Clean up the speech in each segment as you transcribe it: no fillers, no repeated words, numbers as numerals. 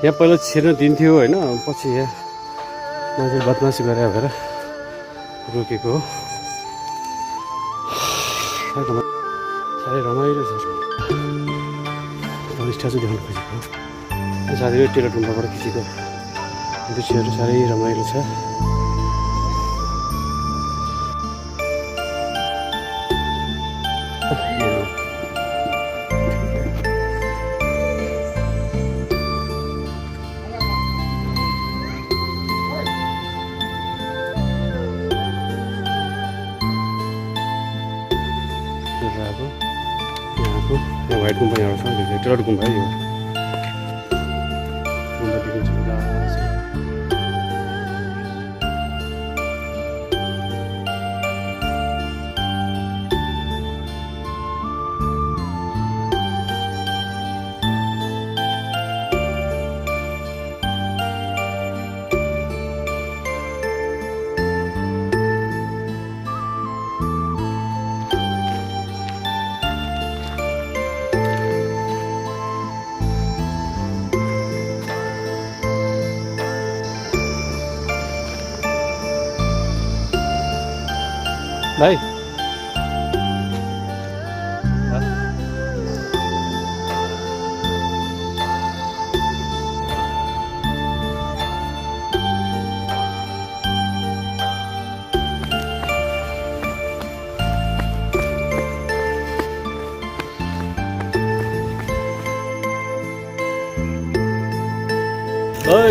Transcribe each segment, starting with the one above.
यहाँ पहिला छिर्न दिन्थ्यो होइन, पछि यहाँ मान्छे बदमासी गरे भएर रोकेको हो। साह्रै रमाइलो छ। स्ट्याचु देखाउनु खोजेको साथीहरू टेलर गुम्बाबाट खिचेको दृश्यहरू साह्रै रमाइलो छ। यहाँ व्हाइट गुम्बा यहाँ छ, टेलर गुम्बा यो गुम्बा देखिन्छ। भाइ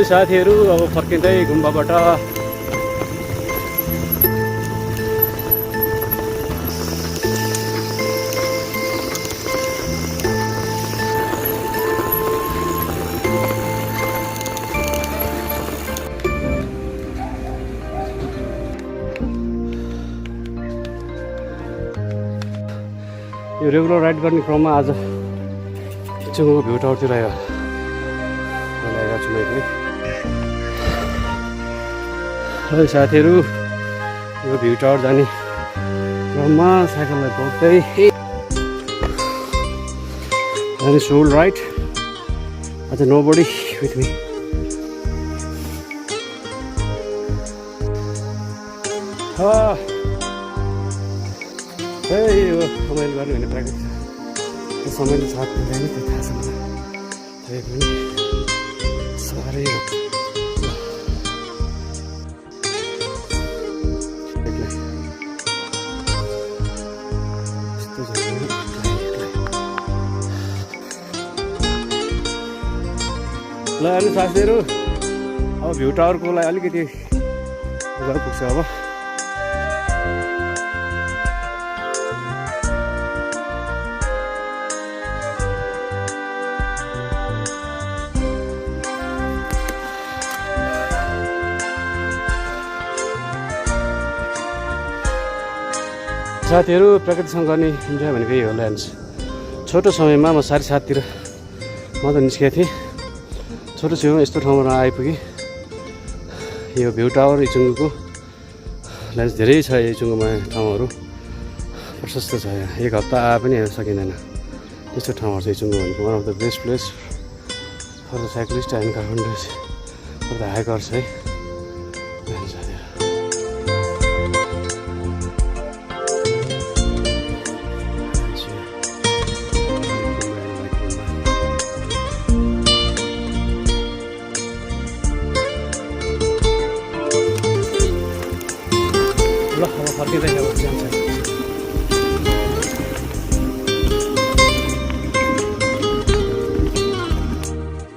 साथीहरू अब फर्किँदै गुम्बाबाट यो रेगुलर राइड गर्ने क्रममा आज चुङको भ्यू टावरतिर आएको छु मैले। है साथीहरू, यो भ्यू टावर जाने क्रममा साइकललाई बोक्दै जाने सोल राइड। आज नो बडी विथ मी। यो रमाइलो गर्नु भने प्राकृतिक समयले साथ दिँदैन, त्यो थाहा छ मलाई। तै पनि साह्रै ल अनि साथीहरू, अब भ्यू टावरको लागि अलिकति घर पुग्छ अब। साथीहरू, प्रकृतिसँग गर्ने इन्जोय भनेको यही हो ल्यान्स। छोटो समयमा म 7:30तिर म त निस्केको थिएँ। छोटो छेउमा यस्तो ठाउँमा आइपुगेँ। यो भ्यू टावर इचुङ्गुको ल्यान्स धेरै छ। इचुङ्गुमा ठाउँहरू प्रशस्त छ। यहाँ 1 हप्ता आए पनि हेर्न सकिँदैन यस्तो ठाउँहरू छ। इचुङ्गु भनेको one of the best place for the cyclist and Kathmandu for the hikers है। ल अब फर्किँदै अब जान्छ।